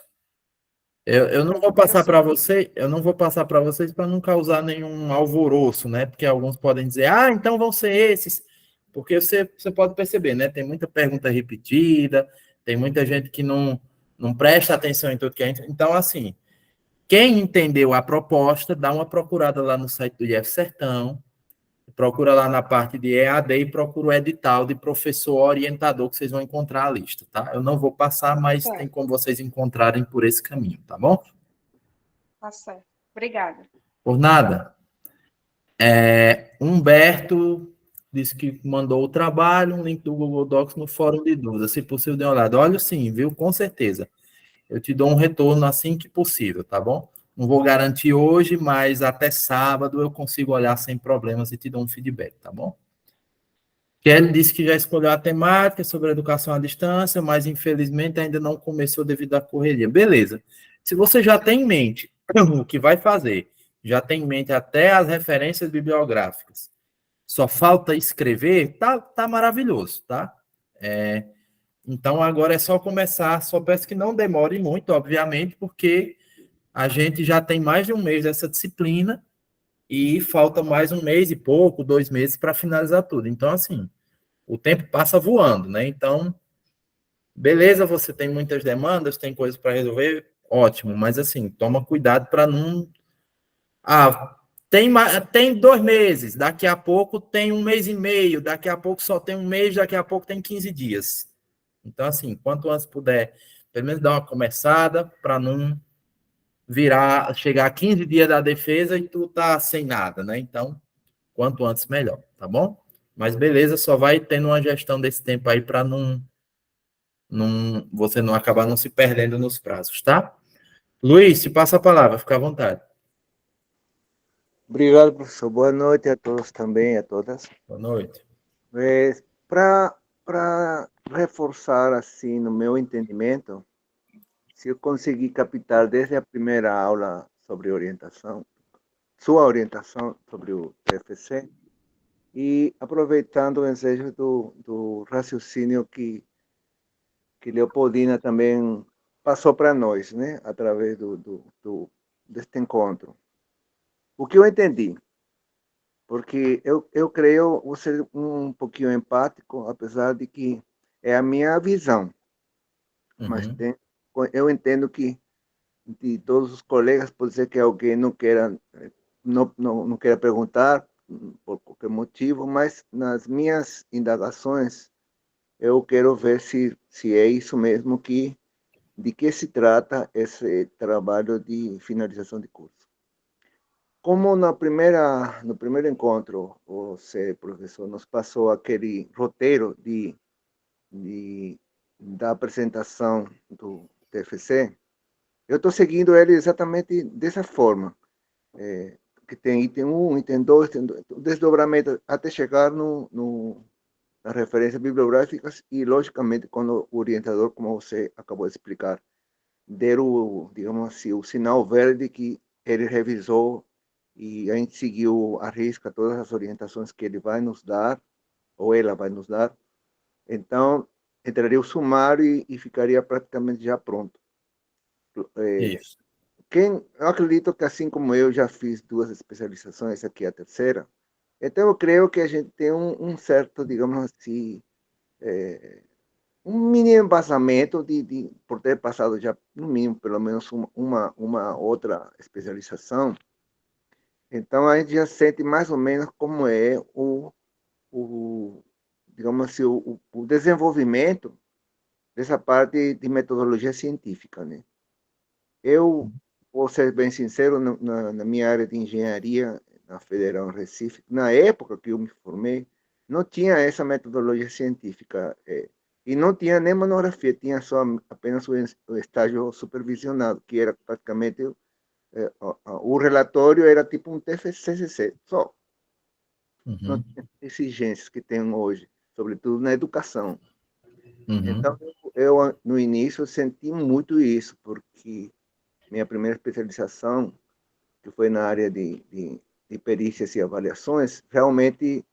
Eu não vou passar para você, eu não vou passar para vocês para não causar nenhum alvoroço, né? Porque alguns podem dizer, ah, então vão ser esses. Porque você pode perceber, né? Tem muita pergunta repetida, tem muita gente que não presta atenção em tudo que a gente. Então, assim, quem entendeu a proposta, dá uma procurada lá no site do IF Sertão, procura lá na parte de EAD e procura o edital de professor orientador, que vocês vão encontrar a lista, tá? Eu não vou passar, mas Certo. tem como vocês encontrarem por esse caminho, tá bom? Tá certo. Obrigada. Por nada. Humberto disse que mandou o trabalho, um link do Google Docs no fórum de dúvidas. Se possível, dê uma olhada. Olha sim, viu? Com certeza. Eu te dou um retorno assim que possível, tá bom? Não vou garantir hoje, mas até sábado eu consigo olhar sem problemas e te dou um feedback, tá bom? Kelly disse que já escolheu a temática sobre a educação à distância, mas infelizmente ainda não começou devido à correria. Beleza. Se você já tem em mente o que vai fazer, já tem em mente até as referências bibliográficas, só falta escrever, tá maravilhoso, tá? Então agora é só começar, só peço que não demore muito, obviamente, porque a gente já tem mais de um mês dessa disciplina e falta mais um mês e pouco, 2 meses para finalizar tudo. Então, assim, o tempo passa voando, né? Então, beleza, você tem muitas demandas, tem coisas para resolver, ótimo, mas assim, toma cuidado para não. Ah, tem 2 meses, daqui a pouco tem um mês e meio, daqui a pouco só tem um mês, daqui a pouco tem 15 dias. Então, assim, quanto antes puder, pelo menos dar uma começada para não chegar a 15 dias da defesa e tu tá sem nada, né? Então, quanto antes melhor, tá bom? Mas beleza, só vai tendo uma gestão desse tempo aí para você não acabar não se perdendo nos prazos, tá? Luiz, te passa a palavra, fica à vontade. Obrigado, professor. Boa noite a todos também, a todas. Boa noite. Para reforçar, assim, no meu entendimento, se eu conseguir captar desde a primeira aula sobre orientação, sua orientação sobre o TFC, e aproveitando o ensejo do raciocínio que Leopoldina também passou para nós, né, através deste encontro. O que eu entendi? Porque eu creio vou ser um pouquinho empático, apesar de que é a minha visão. Mas eu entendo que de todos os colegas pode ser que alguém não queira perguntar por qualquer motivo, mas nas minhas indagações eu quero ver se é isso mesmo de que se trata esse trabalho de finalização de curso. Como no primeiro encontro, você, professor, nos passou aquele roteiro da apresentação do TFC, eu estou seguindo ele exatamente dessa forma, que tem item 1, item 2, o desdobramento até chegar nas referências bibliográficas e, logicamente, quando o orientador, como você acabou de explicar, der digamos assim, o sinal verde que ele revisou e a gente seguiu à risca todas as orientações que ele vai nos dar, ou ela vai nos dar, então entraria o sumário e ficaria praticamente já pronto. Isso. Eu acredito que, assim como eu já fiz 2 especializações, aqui a terceira, então eu creio que a gente tem um certo, digamos assim, um mini embasamento por ter passado já, no mínimo, pelo menos uma outra especialização. Então, a gente já sente mais ou menos como é digamos assim, o desenvolvimento dessa parte de metodologia científica, né? Eu vou ser bem sincero, na minha área de engenharia, na Federal Recife, na época que eu me formei, não tinha essa metodologia científica, e não tinha nem monografia, tinha apenas o estágio supervisionado, que era praticamente o relatório era tipo um TFCCC, só. Não tinha exigências que tem hoje, sobretudo na educação. Então, eu no início senti muito isso, porque minha primeira especialização, que foi na área de perícias e avaliações, realmente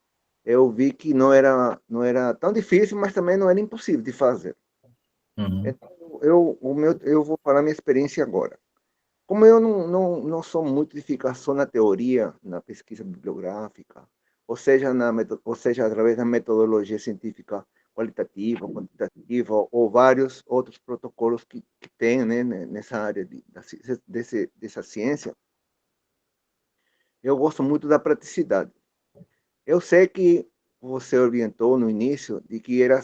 eu vi que não era tão difícil, mas também não era impossível de fazer. Então, eu vou falar minha experiência agora. como eu não sou muito de ficar só na teoria, na pesquisa bibliográfica, ou seja, através da metodologia científica qualitativa, quantitativa, ou vários outros protocolos que tem, né, nessa área dessa ciência, eu gosto muito da praticidade. Eu sei que você orientou no início de que era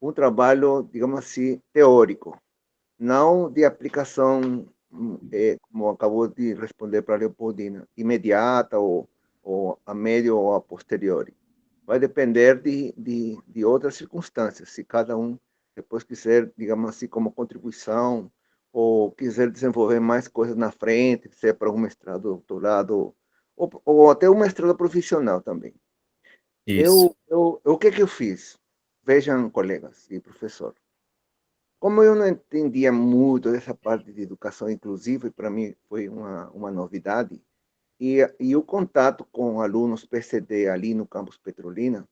um trabalho, digamos assim, teórico, não de aplicação, como acabou de responder para a Leopoldina, imediata ou a médio ou a posteriori. Vai depender de outras circunstâncias, se cada um depois quiser, digamos assim, como contribuição, ou quiser desenvolver mais coisas na frente, se é para um mestrado, doutorado, ou até um mestrado profissional também. Isso. O que eu fiz? Vejam, colegas e professor, como eu não entendia muito dessa parte de educação inclusiva, e para mim foi uma novidade, e o contato com alunos PCD ali no campus Petrolina,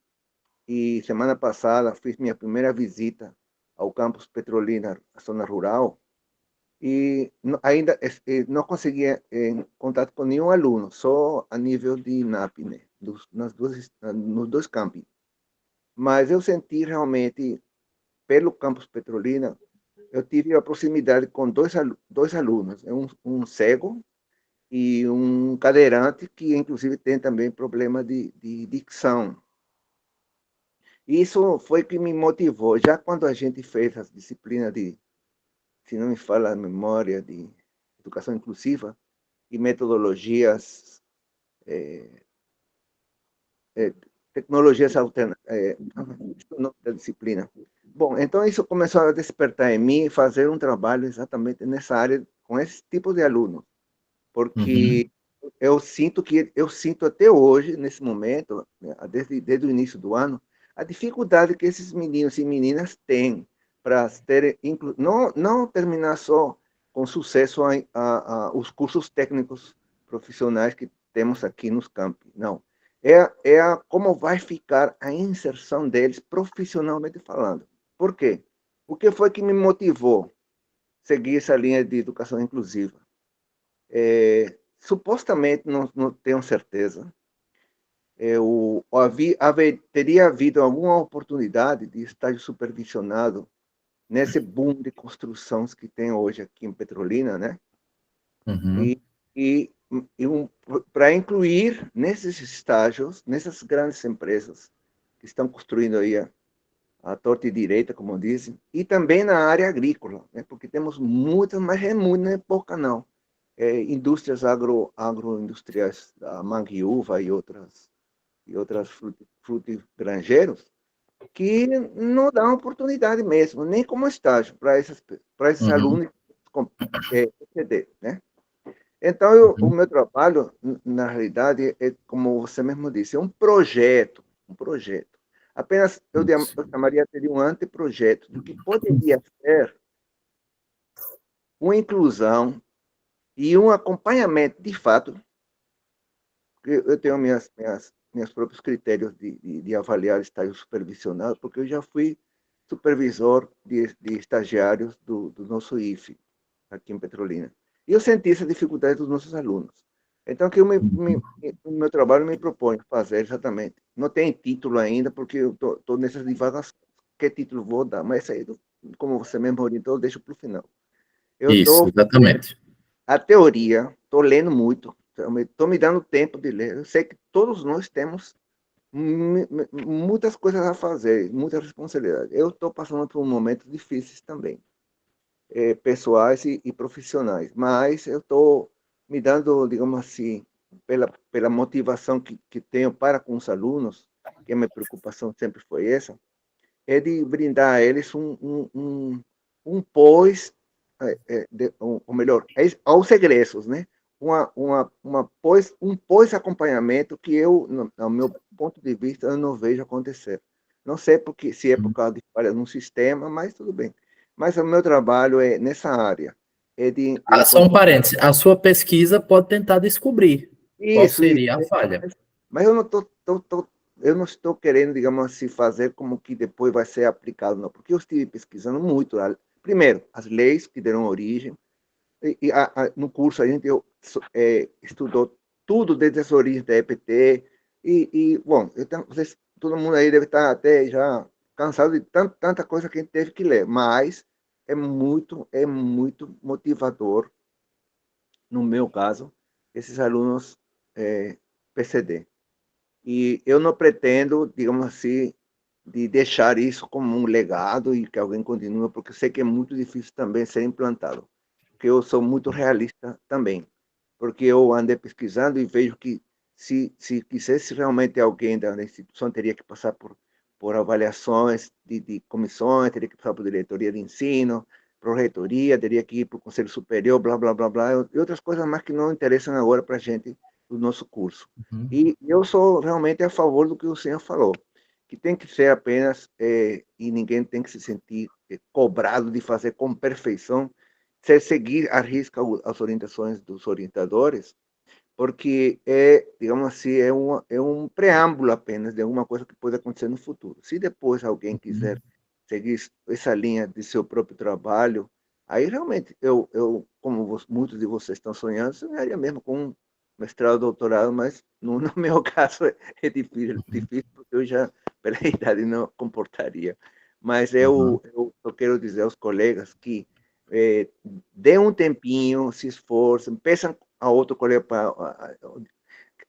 e semana passada fiz minha primeira visita ao campus Petrolina, a zona rural, e ainda não conseguia contato com nenhum aluno, só a nível de INAP, né, nos dois campos. Mas eu senti realmente, pelo campus Petrolina, eu tive a proximidade com dois alunos, um cego e um cadeirante, que inclusive tem também problema de dicção. Isso foi que me motivou, já quando a gente fez as disciplinas se não me falha a memória, de educação inclusiva e metodologias, tecnologias alternativas, o nome da disciplina. Bom, então isso começou a despertar em mim fazer um trabalho exatamente nessa área, com esse tipo de aluno, porque eu sinto até hoje, nesse momento, né, desde o início do ano, a dificuldade que esses meninos e meninas têm para terem, não terminar só com sucesso os cursos técnicos profissionais que temos aqui nos campi, não. Como vai ficar a inserção deles profissionalmente falando. Por quê? O que foi que me motivou a seguir essa linha de educação inclusiva? Supostamente, não tenho certeza, teria havido alguma oportunidade de estágio supervisionado nesse boom de construções que tem hoje aqui em Petrolina, né? Uhum. E para incluir nesses estágios, nessas grandes empresas que estão construindo aí a torta e direita, como dizem, e também na área agrícola, né? Porque temos muitas, mas é muito, não é pouca não. Indústrias agroindustriais, da manguiúva e outras frutigranjeiros, que não dão oportunidade mesmo, nem como estágio para esses alunos PCD, né? Então, o meu trabalho, na realidade, como você mesmo disse, é um projeto, Apenas eu chamaria de um anteprojeto do que poderia ser uma inclusão e um acompanhamento, de fato. Eu tenho meus próprios critérios de avaliar estágio supervisionado, porque eu já fui supervisor de estagiários do nosso IFE, aqui em Petrolina. E eu senti essa dificuldade dos nossos alunos. Então, o meu trabalho me propõe fazer exatamente. Não tem título ainda, porque eu estou nessas divagações. Que título vou dar? Mas aí, como você mesmo orientou, eu deixo para o final. Eu Isso, exatamente. a teoria, estou lendo muito, estou me dando tempo de ler. Eu sei que todos nós temos muitas coisas a fazer, muitas responsabilidades. Eu estou passando por momentos difíceis também, pessoais e profissionais, mas eu estou me dando, digamos assim, pela motivação que tenho para com os alunos, que a minha preocupação sempre foi essa, é de brindar a eles um pós, ou melhor, aos egressos, né? Um pós-acompanhamento que eu, no meu ponto de vista, eu não vejo acontecer. Não sei se é por causa de falha no sistema, mas tudo bem. Mas o meu trabalho é nessa área. Só um parênteses. A sua pesquisa pode tentar descobrir qual seria a falha. Mas eu não estou querendo, digamos assim, fazer como que depois vai ser aplicado, não. Porque eu estive pesquisando muito. Primeiro, as leis que deram origem no curso a gente estudou tudo desde as origens da EPT, bom, todo mundo aí deve estar até já cansado de tanta coisa que a gente teve que ler, mas é muito motivador, no meu caso, esses alunos PCD. E eu não pretendo, digamos assim, de deixar isso como um legado e que alguém continue, porque eu sei que é muito difícil também ser implantado. Porque eu sou muito realista também. Porque eu andei pesquisando e vejo que se quisesse realmente alguém da instituição, teria que passar por avaliações de comissões, teria que passar por diretoria de ensino, por reitoria, teria que ir para o Conselho Superior, blá, blá, blá, blá, e outras coisas mais que não interessam agora para a gente do nosso curso. E eu sou realmente a favor do que o senhor falou, que tem que ser apenas, e ninguém tem que se sentir cobrado de fazer com perfeição, seguir à risca as orientações dos orientadores, porque digamos assim, é um preâmbulo apenas de alguma coisa que pode acontecer no futuro. Se depois alguém quiser seguir essa linha de seu próprio trabalho, aí realmente, como muitos de vocês estão sonharia mesmo com um mestrado, doutorado, mas no meu caso é difícil, porque eu já, pela idade, não comportaria. Mas eu quero dizer aos colegas que dê um tempinho, se esforcem, peçam a outro colega para...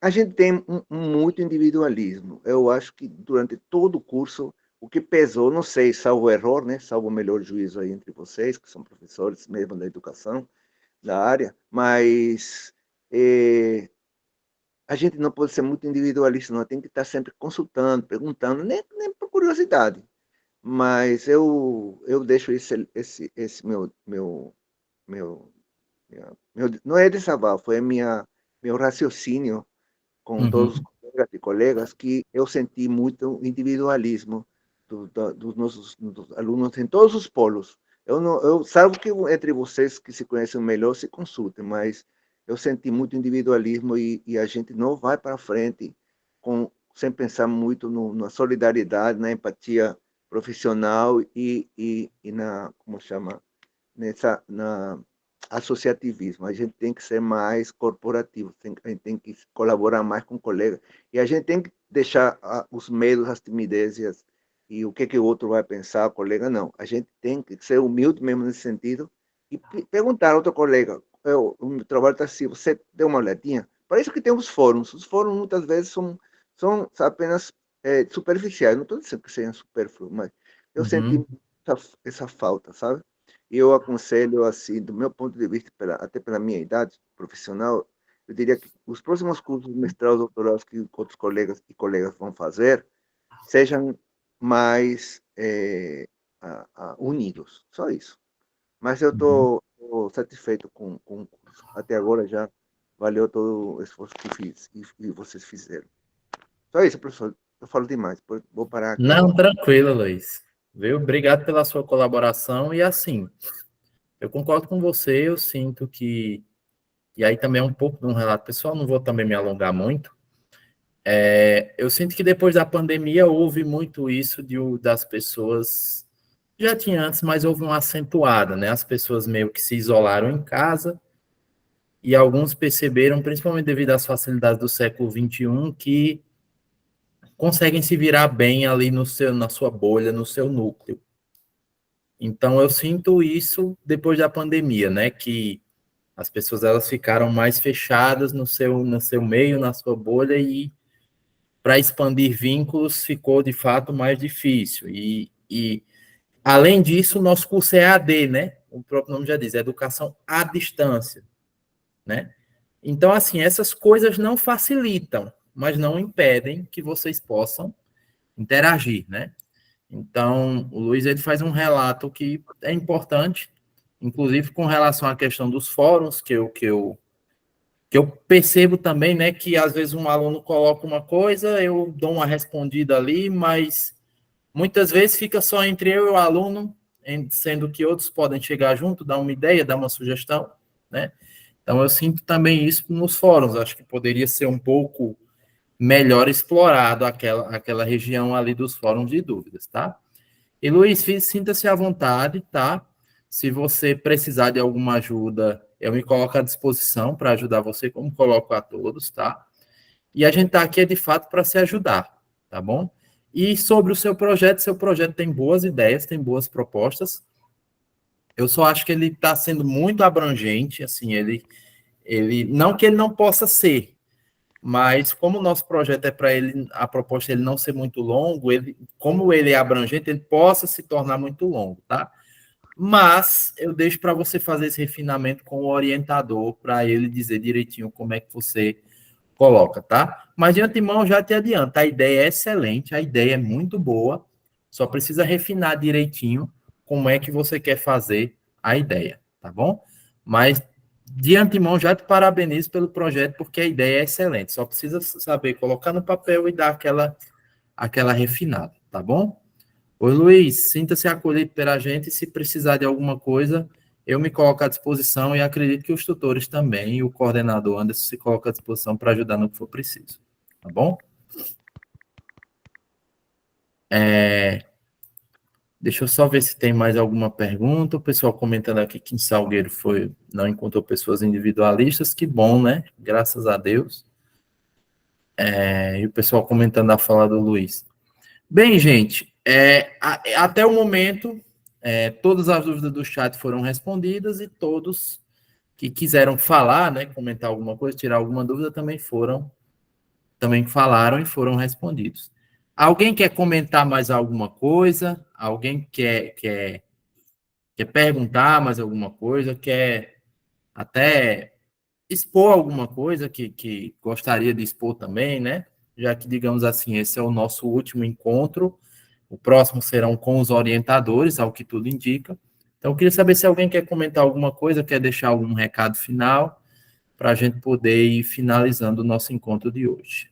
A gente tem muito individualismo. Eu acho que durante todo o curso, o que pesou, não sei, salvo erro, né? Salvo o melhor juízo aí entre vocês, que são professores mesmo da educação, da área, mas a gente não pode ser muito individualista, não. Tem que estar sempre consultando, perguntando, nem por curiosidade. Mas eu deixo esse não é desabafo, foi meu raciocínio com todos os colegas e colegas, que eu senti muito individualismo dos nossos alunos em todos os polos. Salvo que entre vocês que se conhecem melhor se consultem, mas eu senti muito individualismo e a gente não vai para frente sem pensar muito na solidariedade, na empatia profissional e como chama, na associativismo. A gente tem que ser mais corporativo, a gente tem que colaborar mais com colegas, e a gente tem que deixar os medos, as timidezes e o que o outro vai pensar, o colega, não. A gente tem que ser humilde mesmo nesse sentido e perguntar ao outro colega, o meu trabalho está assim, você deu uma olhadinha? Para isso que tem os fóruns muitas vezes são apenas superficiais, não estou dizendo que sejam supérfluos, mas eu senti essa falta, sabe? E eu aconselho, assim, do meu ponto de vista, até pela minha idade profissional, eu diria que os próximos cursos mestrados, doutorados que outros colegas e colegas vão fazer sejam mais unidos, só isso. Mas eu estou satisfeito com o curso. Até agora já valeu todo o esforço que fiz e vocês fizeram. Só isso, professor. Eu falo demais, vou parar aqui. Não, tranquilo, Luiz. Viu? Obrigado pela sua colaboração. E assim, eu concordo com você, eu sinto que... E aí também é um pouco de um relato pessoal, não vou também me alongar muito. Eu sinto que depois da pandemia houve muito isso das pessoas... Já tinha antes, mas houve uma acentuada, né? As pessoas meio que se isolaram em casa e alguns perceberam, principalmente devido às facilidades do século XXI, que conseguem se virar bem ali na sua bolha, no seu núcleo. Então, eu sinto isso depois da pandemia, né? Que as pessoas elas ficaram mais fechadas no seu meio, na sua bolha, e para expandir vínculos ficou, de fato, mais difícil. E além disso, o nosso curso é AD, né? O próprio nome já diz, é Educação à Distância, né? Então, assim, essas coisas não facilitam, mas não impedem que vocês possam interagir, né? Então, o Luiz ele faz um relato que é importante, inclusive com relação à questão dos fóruns, que eu percebo também, né, que às vezes um aluno coloca uma coisa, eu dou uma respondida ali, mas muitas vezes fica só entre eu e o aluno, sendo que outros podem chegar junto, dar uma ideia, dar uma sugestão, né? Então, eu sinto também isso nos fóruns, acho que poderia ser um pouco melhor explorado aquela região ali dos fóruns de dúvidas, tá? E, Luiz, sinta-se à vontade, tá? Se você precisar de alguma ajuda eu me coloco à disposição para ajudar você, como coloco a todos, tá? E a gente está aqui, de fato, para se ajudar, tá bom? E sobre o seu projeto tem boas ideias, tem boas propostas. Eu só acho que ele está sendo muito abrangente, assim, não que ele não possa ser, mas como o nosso projeto é para ele, a proposta é ele não ser muito longo, como ele é abrangente, ele possa se tornar muito longo, tá? Mas eu deixo para você fazer esse refinamento com o orientador, para ele dizer direitinho como é que você coloca, tá? Mas de antemão, já te adianto, a ideia é excelente, a ideia é muito boa, só precisa refinar direitinho como é que você quer fazer a ideia, tá bom? Mas de antemão, já te parabenizo pelo projeto, porque a ideia é excelente, só precisa saber colocar no papel e dar aquela refinada, tá bom? Oi, Luiz, sinta-se acolhido pela gente, se precisar de alguma coisa, eu me coloco à disposição e acredito que os tutores também, e o coordenador Anderson se coloca à disposição para ajudar no que for preciso. Tá bom? Deixa eu só ver se tem mais alguma pergunta. O pessoal comentando aqui que em Salgueiro não encontrou pessoas individualistas. Que bom, né? Graças a Deus. E o pessoal comentando a fala do Luiz. Bem, gente, até o momento, todas as dúvidas do chat foram respondidas e todos que quiseram falar, né, comentar alguma coisa, tirar alguma dúvida, também falaram e foram respondidos. Alguém quer comentar mais alguma coisa? Alguém quer perguntar mais alguma coisa? Quer até expor alguma coisa que gostaria de expor também, né? Já que, digamos assim, esse é o nosso último encontro. O próximo serão com os orientadores, ao que tudo indica. Então, eu queria saber se alguém quer comentar alguma coisa, quer deixar algum recado final, para a gente poder ir finalizando o nosso encontro de hoje.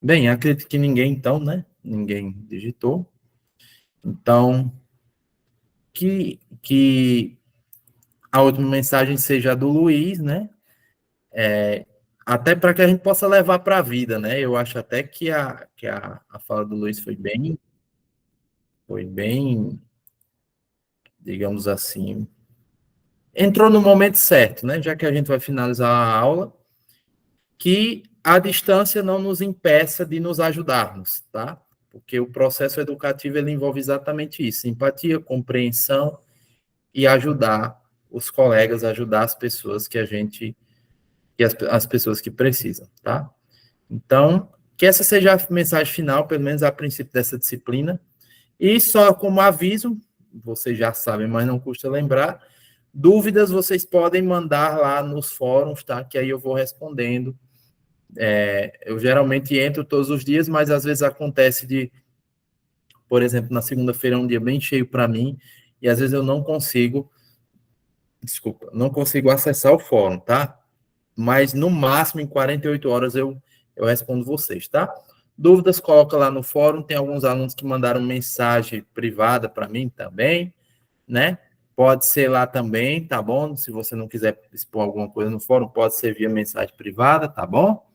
Bem, acredito que ninguém, então, né? Ninguém digitou. Então, que a última mensagem seja a do Luiz, né? Até para que a gente possa levar para a vida, né? Eu acho até que a fala do Luiz foi bem, digamos assim, entrou no momento certo, né? Já que a gente vai finalizar a aula, que a distância não nos impeça de nos ajudarmos, tá? Porque o processo educativo ele envolve exatamente isso: empatia, compreensão e ajudar os colegas, ajudar as pessoas as pessoas que precisam, tá? Então, que essa seja a mensagem final, pelo menos a princípio dessa disciplina. E só como aviso, vocês já sabem, mas não custa lembrar, dúvidas vocês podem mandar lá nos fóruns, tá? Que aí eu vou respondendo. Eu geralmente entro todos os dias, mas às vezes acontece por exemplo, na segunda-feira é um dia bem cheio para mim, e às vezes eu não consigo acessar o fórum, tá? Mas no máximo em 48 horas eu respondo vocês, tá? Dúvidas, coloca lá no fórum. Tem alguns alunos que mandaram mensagem privada para mim também, né? Pode ser lá também, tá bom? Se você não quiser expor alguma coisa no fórum, pode ser via mensagem privada, tá bom?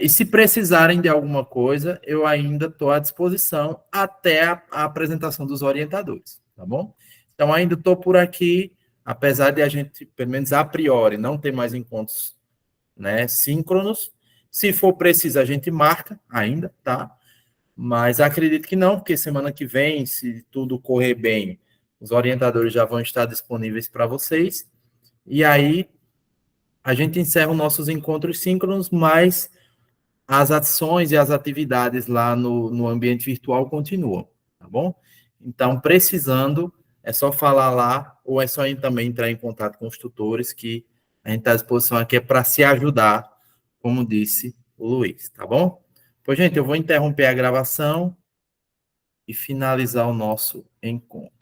E se precisarem de alguma coisa, eu ainda estou à disposição até a apresentação dos orientadores, tá bom? Então, ainda estou por aqui, apesar de a gente, pelo menos a priori, não ter mais encontros, né, síncronos. Se for preciso, a gente marca ainda, tá? Mas acredito que não, porque semana que vem, se tudo correr bem, os orientadores já vão estar disponíveis para vocês. E aí, a gente encerra os nossos encontros síncronos, mas as ações e as atividades lá no ambiente virtual continuam, tá bom? Então, precisando, é só falar lá, ou é só também entrar em contato com os tutores, que a gente está à disposição aqui para se ajudar, como disse o Luiz, tá bom? Pois, gente, eu vou interromper a gravação e finalizar o nosso encontro.